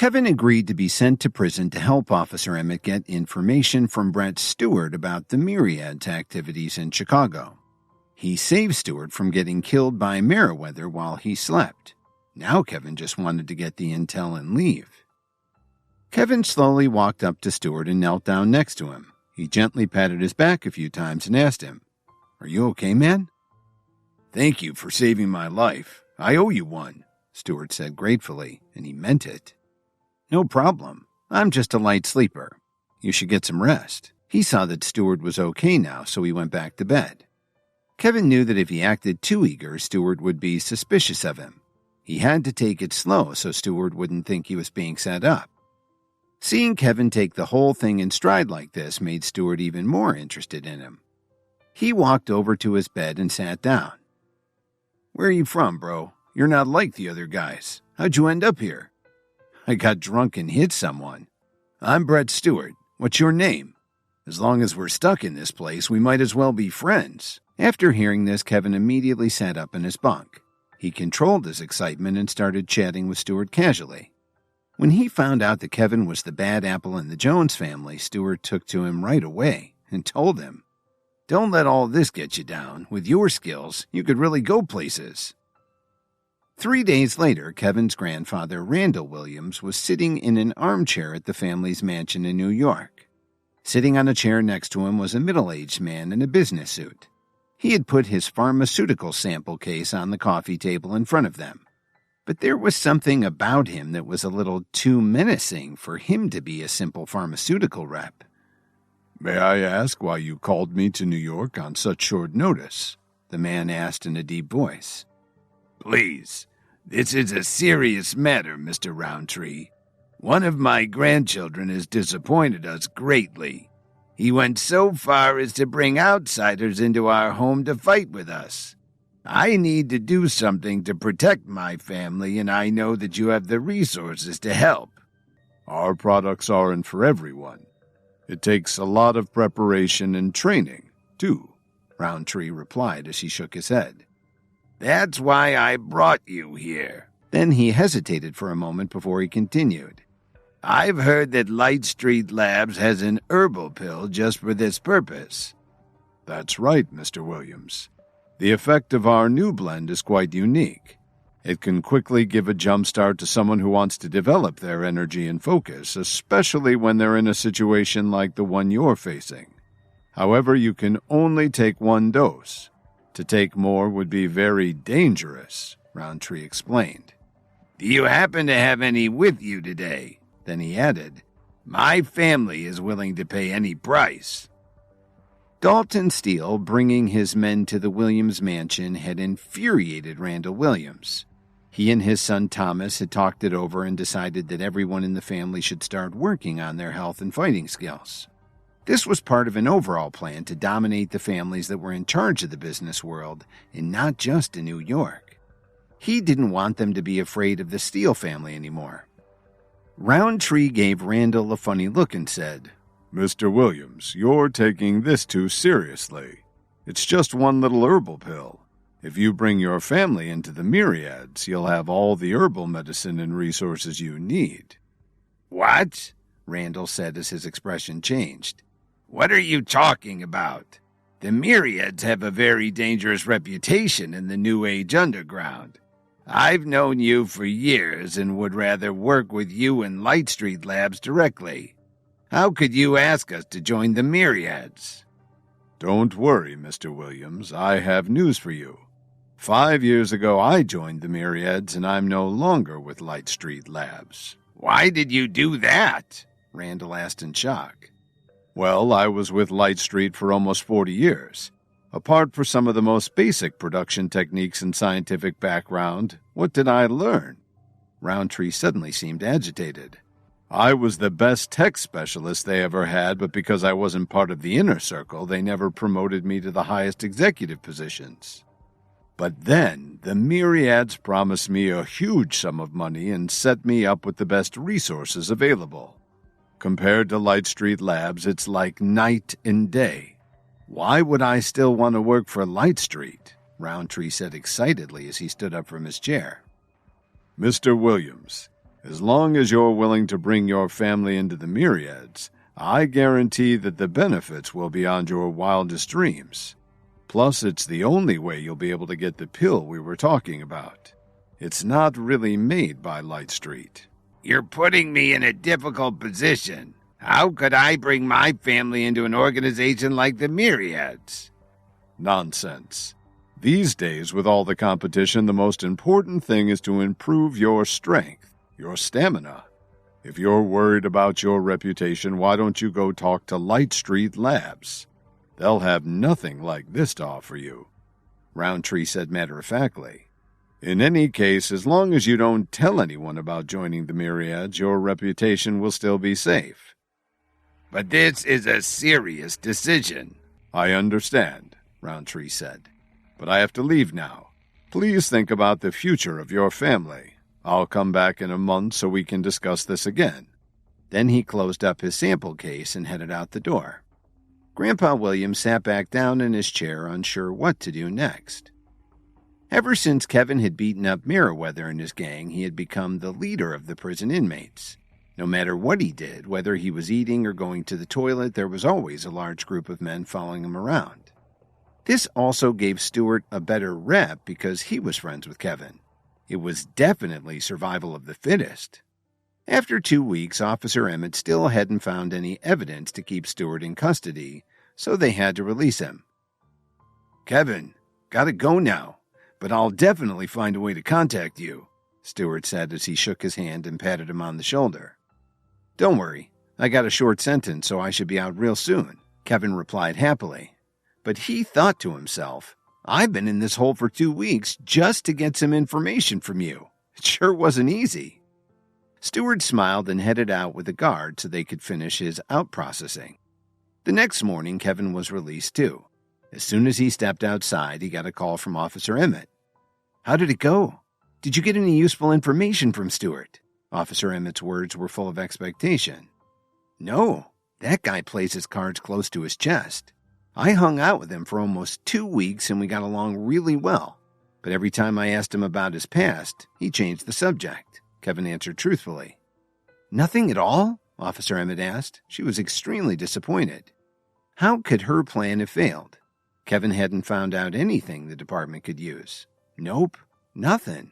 Kevin agreed to be sent to prison to help Officer Emmett get information from Brett Stewart about the Myriads activities in Chicago. He saved Stewart from getting killed by Merriweather while he slept. Now Kevin just wanted to get the intel and leave. Kevin slowly walked up to Stewart and knelt down next to him. He gently patted his back a few times and asked him, "Are you okay, man?" "Thank you for saving my life. I owe you one," Stewart said gratefully, and he meant it. "No problem. I'm just a light sleeper. You should get some rest." He saw that Stewart was okay now, so he went back to bed. Kevin knew that if he acted too eager, Stewart would be suspicious of him. He had to take it slow so Stewart wouldn't think he was being set up. Seeing Kevin take the whole thing in stride like this made Stewart even more interested in him. He walked over to his bed and sat down. "Where are you from, bro? You're not like the other guys. How'd you end up here?" "I got drunk and hit someone." "I'm Brett Stewart. What's your name? As long as we're stuck in this place, we might as well be friends." After hearing this, Kevin immediately sat up in his bunk. He controlled his excitement and started chatting with Stewart casually. When he found out that Kevin was the bad apple in the Jones family, Stewart took to him right away and told him, "Don't let all this get you down. With your skills, you could really go places." 3 days later, Kevin's grandfather, Randall Williams, was sitting in an armchair at the family's mansion in New York. Sitting on a chair next to him was a middle-aged man in a business suit. He had put his pharmaceutical sample case on the coffee table in front of them. But there was something about him that was a little too menacing for him to be a simple pharmaceutical rep. "May I ask why you called me to New York on such short notice?" the man asked in a deep voice. "Please, this is a serious matter, Mr. Roundtree. One of my grandchildren has disappointed us greatly. He went so far as to bring outsiders into our home to fight with us. I need to do something to protect my family, and I know that you have the resources to help." "Our products aren't for everyone. It takes a lot of preparation and training, too," Roundtree replied as he shook his head. "That's why I brought you here." Then he hesitated for a moment before he continued. "I've heard that Light Street Labs has an herbal pill just for this purpose." "That's right, Mr. Williams. The effect of our new blend is quite unique. It can quickly give a jump start to someone who wants to develop their energy and focus, especially when they're in a situation like the one you're facing. However, you can only take one dose. To take more would be very dangerous," Roundtree explained. "Do you happen to have any with you today?" Then he added, "My family is willing to pay any price." Dalton Steele, bringing his men to the Williams mansion, had infuriated Randall Williams. He and his son Thomas had talked it over and decided that everyone in the family should start working on their health and fighting skills. This was part of an overall plan to dominate the families that were in charge of the business world, and not just in New York. He didn't want them to be afraid of the Steele family anymore. Roundtree gave Randall a funny look and said, "Mr. Williams, you're taking this too seriously. It's just one little herbal pill. If you bring your family into the Myriads, you'll have all the herbal medicine and resources you need." "What?" Randall said as his expression changed. "What are you talking about? The Myriads have a very dangerous reputation in the New Age underground. I've known you for years and would rather work with you and Light Street Labs directly. How could you ask us to join the Myriads?" "Don't worry, Mr. Williams. I have news for you. 5 years ago, I joined the Myriads, and I'm no longer with Light Street Labs." "Why did you do that?" Randall asked in shock. "Well, I was with Light Street for almost 40 years. Apart from some of the most basic production techniques and scientific background, what did I learn?" Roundtree suddenly seemed agitated. "I was the best tech specialist they ever had, but because I wasn't part of the inner circle, they never promoted me to the highest executive positions. But then, the Myriads promised me a huge sum of money and set me up with the best resources available. Compared to Light Street Labs, it's like night and day. Why would I still want to work for Light Street?" Roundtree said excitedly as he stood up from his chair. "Mr. Williams, As long as you're willing to bring your family into the Myriads, I guarantee that the benefits will be beyond your wildest dreams. Plus, it's the only way you'll be able to get the pill we were talking about. It's not really made by Light Street. You're putting me in a difficult position. How could I bring my family into an organization like the Myriads? Nonsense. These days, with all the competition, the most important thing is to improve your strength, your stamina. If you're worried about your reputation, why don't you go talk to Light Street Labs? They'll have nothing like this to offer you, Roundtree said matter-of-factly. In any case, as long as you don't tell anyone about joining the Myriads, your reputation will still be safe. But this is a serious decision. I understand, Roundtree said. But I have to leave now. Please think about the future of your family. I'll come back in a month so we can discuss this again. Then he closed up his sample case and headed out the door. Grandpa Williams sat back down in his chair, unsure what to do next. Ever since Kevin had beaten up Merriweather and his gang, he had become the leader of the prison inmates. No matter what he did, whether he was eating or going to the toilet, there was always a large group of men following him around. This also gave Stewart a better rep because he was friends with Kevin. It was definitely survival of the fittest. After 2 weeks, Officer Emmett still hadn't found any evidence to keep Stewart in custody, so they had to release him. Kevin, gotta go now, but I'll definitely find a way to contact you, Stewart said as he shook his hand and patted him on the shoulder. Don't worry, I got a short sentence, so I should be out real soon, Kevin replied happily. But he thought to himself, I've been in this hole for 2 weeks just to get some information from you. It sure wasn't easy. Stewart smiled and headed out with the guard so they could finish his out-processing. The next morning, Kevin was released too. As soon as he stepped outside, he got a call from Officer Emmett. How did it go? Did you get any useful information from Stewart? Officer Emmett's words were full of expectation. No, that guy plays his cards close to his chest. I hung out with him for almost 2 weeks and we got along really well. But every time I asked him about his past, he changed the subject, Kevin answered truthfully. Nothing at all? Officer Emmett asked. She was extremely disappointed. How could her plan have failed? Kevin hadn't found out anything the department could use. Nope, nothing.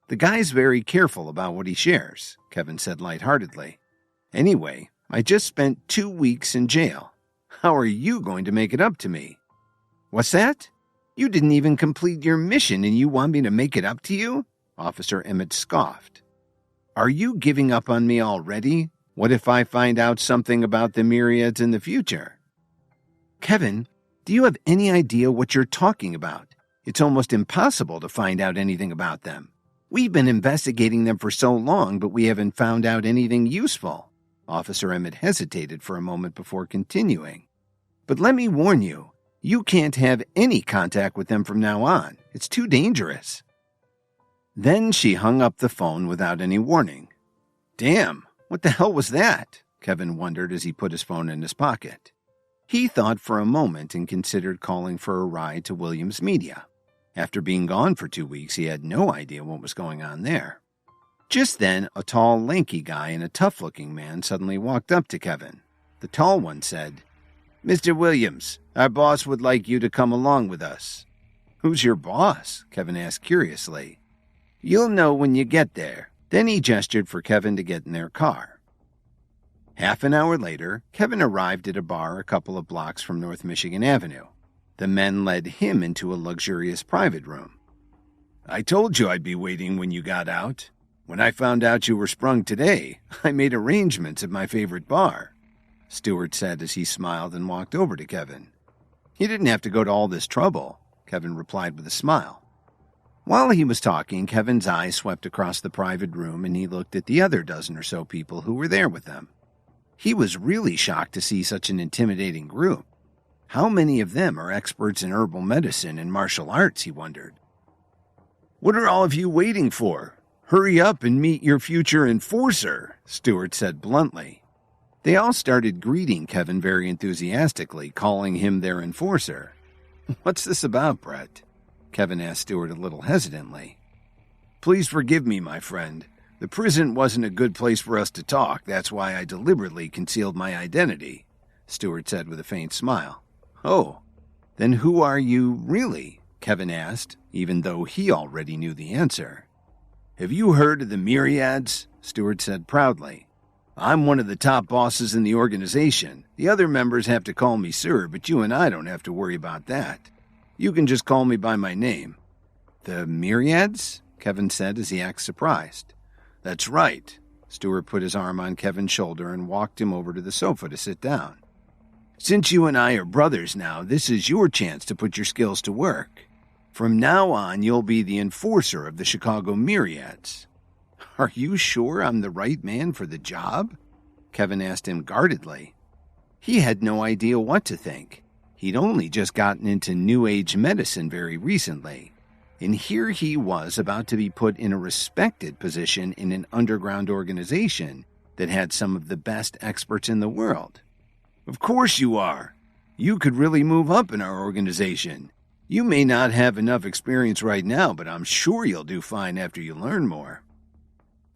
The guy's very careful about what he shares, Kevin said lightheartedly. Anyway, I just spent 2 weeks in jail. How are you going to make it up to me? What's that? You didn't even complete your mission and you want me to make it up to you? Officer Emmett scoffed. Are you giving up on me already? What if I find out something about the Myriads in the future? Kevin, do you have any idea what you're talking about? It's almost impossible to find out anything about them. We've been investigating them for so long, but we haven't found out anything useful. Officer Emmett hesitated for a moment before continuing. But let me warn you, you can't have any contact with them from now on. It's too dangerous. Then she hung up the phone without any warning. Damn, what the hell was that? Kevin wondered as he put his phone in his pocket. He thought for a moment and considered calling for a ride to Williams Media. After being gone for 2 weeks, he had no idea what was going on there. Just then, a tall, lanky guy and a tough-looking man suddenly walked up to Kevin. The tall one said, Mr. Williams, our boss would like you to come along with us. Who's your boss? Kevin asked curiously. You'll know when you get there. Then he gestured for Kevin to get in their car. Half an hour later, Kevin arrived at a bar a couple of blocks from North Michigan Avenue. The men led him into a luxurious private room. I told you I'd be waiting when you got out. When I found out you were sprung today, I made arrangements at my favorite bar, Stewart said as he smiled and walked over to Kevin. You didn't have to go to all this trouble, Kevin replied with a smile. While he was talking, Kevin's eyes swept across the private room and he looked at the other dozen or so people who were there with them. He was really shocked to see such an intimidating group. How many of them are experts in herbal medicine and martial arts, he wondered. What are all of you waiting for? Hurry up and meet your future enforcer, Stewart said bluntly. They all started greeting Kevin very enthusiastically, calling him their enforcer. What's this about, Brett? Kevin asked Stewart a little hesitantly. Please forgive me, my friend. The prison wasn't a good place for us to talk. That's why I deliberately concealed my identity," Stewart said with a faint smile. "Oh, then who are you really?" Kevin asked, even though he already knew the answer. "Have you heard of the Myriads?" Stewart said proudly. "I'm one of the top bosses in the organization. The other members have to call me sir, but you and I don't have to worry about that. You can just call me by my name." "The Myriads?" Kevin said as he acted surprised. "That's right." Stewart put his arm on Kevin's shoulder and walked him over to the sofa to sit down. "Since you and I are brothers now, this is your chance to put your skills to work. From now on, you'll be the enforcer of the Chicago Myriads." "Are you sure I'm the right man for the job?" Kevin asked him guardedly. He had no idea what to think. He'd only just gotten into New Age medicine very recently, and here he was about to be put in a respected position in an underground organization that had some of the best experts in the world. "Of course you are. You could really move up in our organization. You may not have enough experience right now, but I'm sure you'll do fine after you learn more."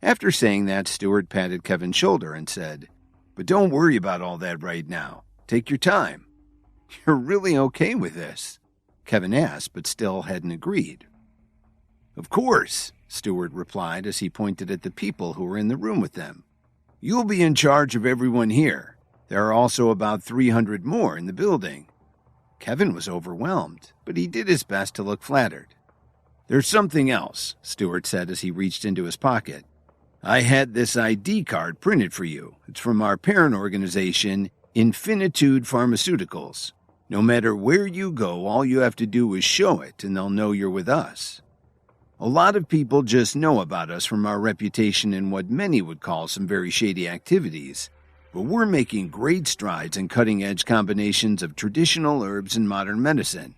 After saying that, Stewart patted Kevin's shoulder and said, "But don't worry about all that right now. Take your time." "You're really okay with this?" Kevin asked, but still hadn't agreed. "Of course," Stewart replied as he pointed at the people who were in the room with them. "You'll be in charge of everyone here. There are also about 300 more in the building." Kevin was overwhelmed, but he did his best to look flattered. "There's something else," Stewart said as he reached into his pocket. "I had this ID card printed for you. It's from our parent organization, Infinitude Pharmaceuticals. No matter where you go, all you have to do is show it, and they'll know you're with us. A lot of people just know about us from our reputation in what many would call some very shady activities, but we're making great strides in cutting-edge combinations of traditional herbs and modern medicine.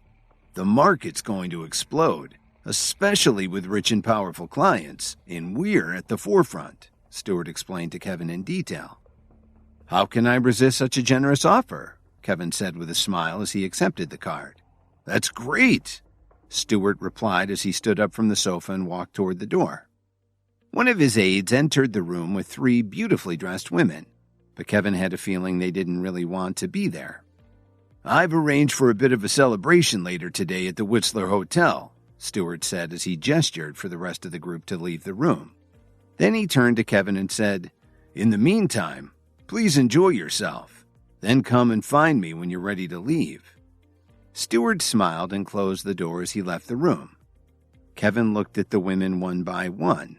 The market's going to explode, especially with rich and powerful clients, and we're at the forefront," Stewart explained to Kevin in detail. "How can I resist such a generous offer?" Kevin said with a smile as he accepted the card. "That's great," Stewart replied as he stood up from the sofa and walked toward the door. One of his aides entered the room with 3 beautifully dressed women, but Kevin had a feeling they didn't really want to be there. "I've arranged for a bit of a celebration later today at the Whistler Hotel," Stewart said as he gestured for the rest of the group to leave the room. Then he turned to Kevin and said, "In the meantime, please enjoy yourself. Then come and find me when you're ready to leave." Stewart smiled and closed the door as he left the room. Kevin looked at the women one by one.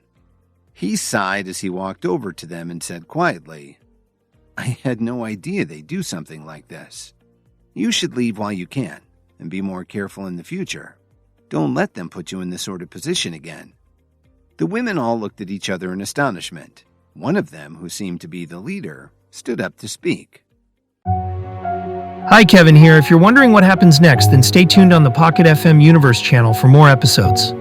He sighed as he walked over to them and said quietly, "I had no idea they'd do something like this. You should leave while you can, and be more careful in the future. Don't let them put you in this sort of position again." The women all looked at each other in astonishment. One of them, who seemed to be the leader, stood up to speak. Hi, Kevin here. If you're wondering what happens next, then stay tuned on the Pocket FM Universe channel for more episodes.